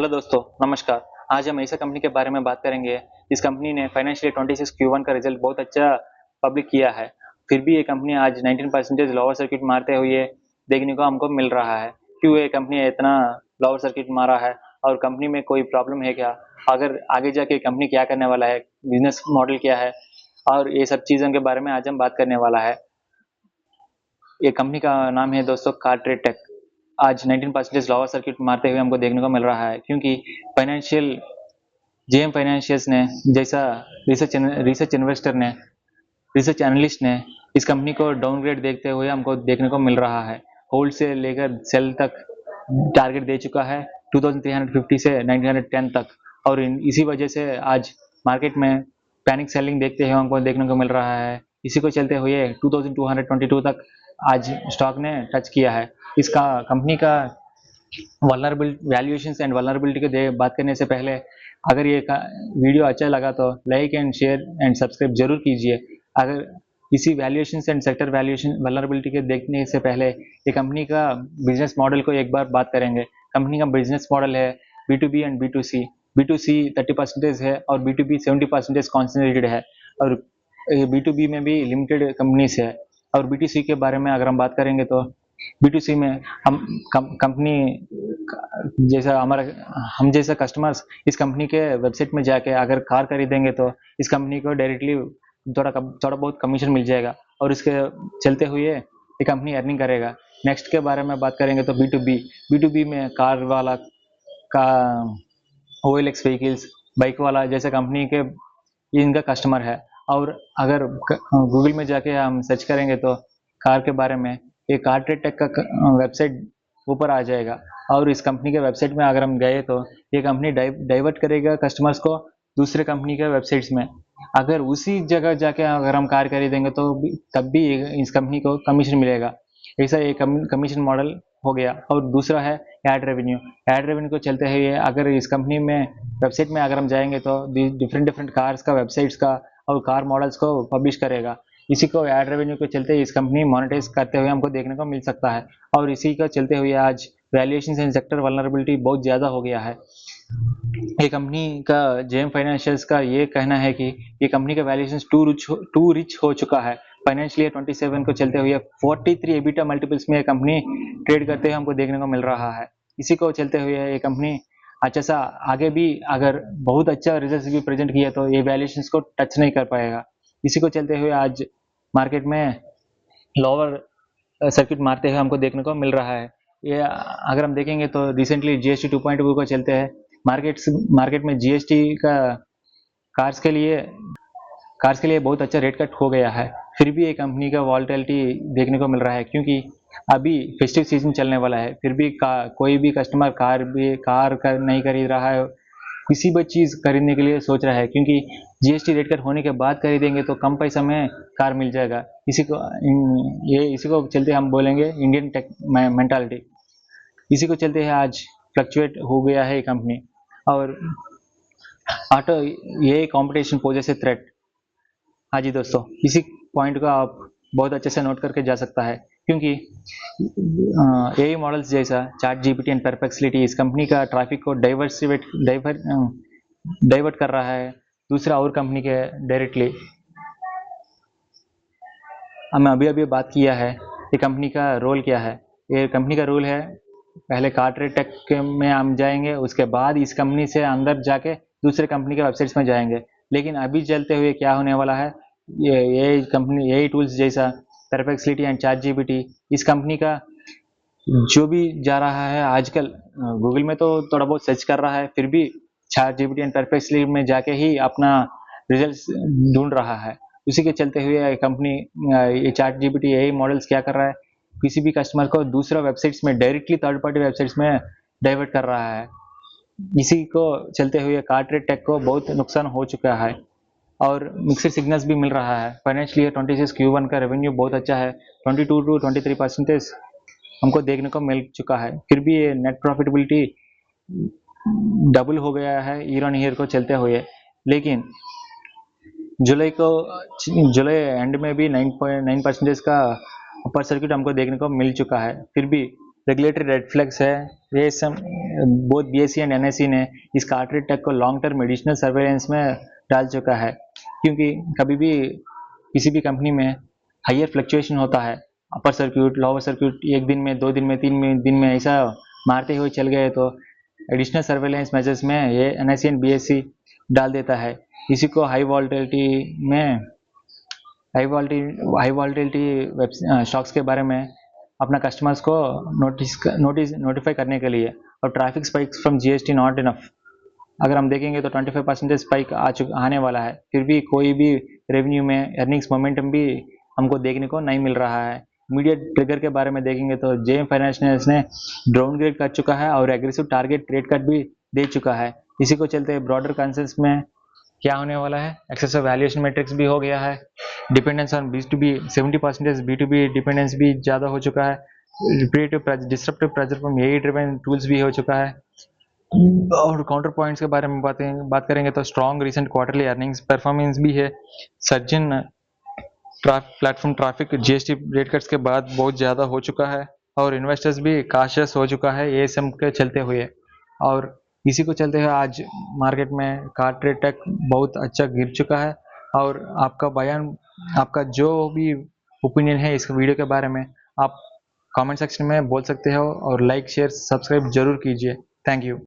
Hello दोस्तों, नमस्कार। आज हम ऐसा कंपनी के बारे में बात करेंगे। इस कंपनी ने फाइनेंशियल 26 Q1 का रिजल्ट बहुत अच्छा पब्लिक किया है। फिर भी ये कंपनी आज 19% लोअर सर्किट मारते हुए देखने को हमको मिल रहा है। क्यों ये कंपनी इतना लोअर सर्किट मारा है और कंपनी में कोई प्रॉब्लम है क्या? अगर आगे जाके कंपनी क्या करने वाला है, बिजनेस मॉडल क्या है और ये सब चीज़ों के बारे में आज हम बात करने वाला है। ये कंपनी का नाम है दोस्तों कार्ट्रेट टेक। आज 19% लोअर सर्किट मारते हुए हमको देखने को मिल रहा है, क्योंकि फाइनेंशियल जेएम फाइनेंशियल्स ने जैसा रिसर्च इन्वेस्टर ने रिसर्च एनालिस्ट ने इस कंपनी को डाउनग्रेड देखते हुए हमको देखने को मिल रहा है। होल्ड से लेकर सेल तक टारगेट दे चुका है 2350 से 1910 तक, और इसी वजह से आज मार्केट में पैनिक सेलिंग देखते हुए हमको देखने को मिल रहा है। इसी को चलते हुए 2222 तक आज स्टॉक ने टच किया है। इसका कंपनी का वैल्यूएशंस एंड वल्नरेबिलिटी के बात करने से पहले, अगर ये वीडियो अच्छा लगा तो like and share and subscribe जरूर कीजिए। अगर इसी valuations and sector valuation vulnerability के देखने से पहले ये कंपनी का बिजनेस मॉडल को एक बार बात करेंगे। कंपनी का बिजनेस मॉडल है B2B एंड B2C। B2C 30% है और B2B 70% कॉन्सेंट्रेटेड है, और B2B में भी लिमिटेड कंपनीज है। और B2C के बारे में अगर हम बात करेंगे तो B2C में हम कंपनी जैसा हम जैसा कस्टमर्स इस कंपनी के वेबसाइट में जाके अगर कार खरीदेंगे तो इस कंपनी को डायरेक्टली थोड़ा बहुत कमीशन मिल जाएगा, और इसके चलते हुए ये कंपनी अर्निंग करेगा। नेक्स्ट के बारे में बात करेंगे तो B2B में कार वाला का OLX व्हीकल्स, बाइक वाला जैसे कंपनी के इनका कस्टमर है। और अगर गूगल में जाके हम सर्च करेंगे तो कार के बारे में ये कार्ट्रेट टेक का वेबसाइट ऊपर आ जाएगा, और इस कंपनी के वेबसाइट में अगर हम गए तो ये कंपनी डाइवर्ट करेगा कस्टमर्स को दूसरे कंपनी के वेबसाइट्स में। अगर उसी जगह जाके अगर हम कार खरीदेंगे तो तब भी इस कंपनी को कमीशन मिलेगा। ऐसा एक कमीशन मॉडल हो गया। और दूसरा है ऐड रेवेन्यू को चलते हुए अगर इस कंपनी में वेबसाइट में अगर हम जाएंगे तो डिफरेंट कार्स का वेबसाइट्स का और कार मॉडल्स को पब्लिश करेगा। इसी को ऐड रेवेन्यू के चलते इस कंपनी मोनेटाइज करते हुए हमको देखने को मिल सकता है। और इसी का चलते हुए आज वैल्यूएशन एंड सेक्टर वल्नरेबिलिटी बहुत ज़्यादा हो गया है। ये कंपनी का जेएम फाइनेंशियल्स का ये कहना है कि ये कंपनी का वैल्यूएशन टू रिच हो चुका है। फाइनेंशियल ईयर 27 को चलते हुए 43 एबिटा मल्टीपल्स में कंपनी ट्रेड करते हुए हमको देखने को मिल रहा है। इसी को चलते हुए ये कंपनी अच्छा सा आगे भी अगर बहुत अच्छा रिजल्ट भी प्रेजेंट किया तो ये वैल्यूएशंस को टच नहीं कर पाएगा। इसी को चलते हुए आज मार्केट में लोअर सर्किट मारते हुए हमको देखने को मिल रहा है। ये अगर हम देखेंगे तो रिसेंटली GST 2.0 को चलते हैं मार्केट में GST का कार्स के लिए बहुत अच्छा रेट कट हो गया है। फिर भी ये कंपनी का वॉलेटिलिटी देखने को मिल रहा है, क्योंकि अभी फेस्टिव सीजन चलने वाला है। फिर भी कोई भी कस्टमर कार नहीं खरीद रहा है, किसी भी चीज़ खरीदने के लिए सोच रहा है, क्योंकि GST रेट कट होने के बाद खरीदेंगे तो कम पैसा में कार मिल जाएगा। इसी को चलते हम बोलेंगे इंडियन टेक मेंटालिटी। इसी को चलते हैं आज फ्लक्चुएट हो गया है ये कंपनी। और ऑटो ये कंपटीशन पोजेस ए थ्रेट। हाँ जी दोस्तों, इसी पॉइंट को आप बहुत अच्छे से नोट करके जा सकता है, क्योंकि AI मॉडल्स जैसा ChatGPT एंड परप्लेक्सिटी इस कंपनी का ट्रैफिक को डाइवर्ट कर रहा है दूसरा और कंपनी के डायरेक्टली। हमने अभी बात किया है ये कंपनी का रोल क्या है। ये कंपनी का रोल है, पहले कार्ट्रेट टेक में हम जाएंगे, उसके बाद इस कंपनी से अंदर जाके दूसरे कंपनी के वेबसाइट्स में जाएंगे। लेकिन अभी चलते हुए क्या होने वाला है, ये कंपनी AI टूल्स जैसा परप्लेक्सिटी एंड ChatGPT इस कंपनी का जो भी जा रहा है आजकल गूगल में तो थोड़ा बहुत सर्च कर रहा है, फिर भी ChatGPT एंड परप्लेक्सिटी में जाके ही अपना रिजल्ट्स ढूंढ रहा है। उसी के चलते हुए कंपनी ये ChatGPT AI मॉडल्स क्या कर रहा है, किसी भी कस्टमर को दूसरा वेबसाइट्स में डायरेक्टली थर्ड पार्टी वेबसाइट्स में डाइवर्ट कर रहा है। इसी को चलते हुए कार्ट्रेट टेक को बहुत नुकसान हो चुका है और मिक्सड सिग्नल्स भी मिल रहा है। फाइनेंशियल ईयर 26 Q1 का रेवेन्यू बहुत अच्छा है, 22 to 23% हमको देखने को मिल चुका है। फिर भी ये नेट प्रॉफिटेबिलिटी डबल हो गया है ईयर ऑन ईयर को चलते हुए। लेकिन जुलाई एंड में भी 9.9% का अपर सर्किट हमको देखने को मिल चुका है। फिर भी रेगुलेटरी रेड फ्लैग्स है, ये सब बोथ BSE एंड NSE ने इस कार्टरेट टेक को लॉन्ग टर्म एडिशनल सर्वेलेंस में डाल चुका है, क्योंकि कभी भी किसी भी कंपनी में हाइयर फ्लक्चुएशन होता है, अपर सर्क्यूट लोअर सर्क्यूट 1 दिन में 2 दिन में 3 दिन में ऐसा मारते हुए चल गए, तो एडिशनल सर्वेलेंस मेजर्स में ये NSE एंड BSE डाल देता है। इसी को हाई वॉलेटिलिटी स्टॉक्स के बारे में अपना कस्टमर्स को नोटिफाई करने के लिए। और traffic spikes from GST not enough, अगर हम देखेंगे तो 25% स्पाइक आने वाला है, फिर भी कोई भी रेवेन्यू में अर्निंग्स मोमेंटम भी हमको देखने को नहीं मिल रहा है। इमीडिएट ट्रिगर के बारे में देखेंगे तो JM फाइनेंशियल ने डाउनग्रेड कर चुका है और एग्रेसिव टारगेट रेट कट भी दे चुका है। इसी को चलते ब्रॉडर कंसेंस में क्या होने वाला है, एक्सेसिव वैल्यूएशन मैट्रिक्स भी हो गया है, dependence on B2B 70% B2B dependence भी ज़्यादा हो चुका है, disruptive pressure from AI driven tools भी हो चुका है। और काउंटर पॉइंट्स के बारे में बात करेंगे तो strong recent quarterly earnings performance भी है, surgeon platform traffic GST rate cuts के बाद बहुत ज़्यादा हो चुका है और इन्वेस्टर्स भी काशियस हो चुका है ASM के चलते हुए। और इसी को चलते हुए आज मार्केट में कार्टरेट टेक बहुत अच्छा गिर चुका है। और आपका जो भी ओपिनियन है इस वीडियो के बारे में आप कमेंट सेक्शन में बोल सकते हो और लाइक शेयर सब्सक्राइब जरूर कीजिए। Thank you.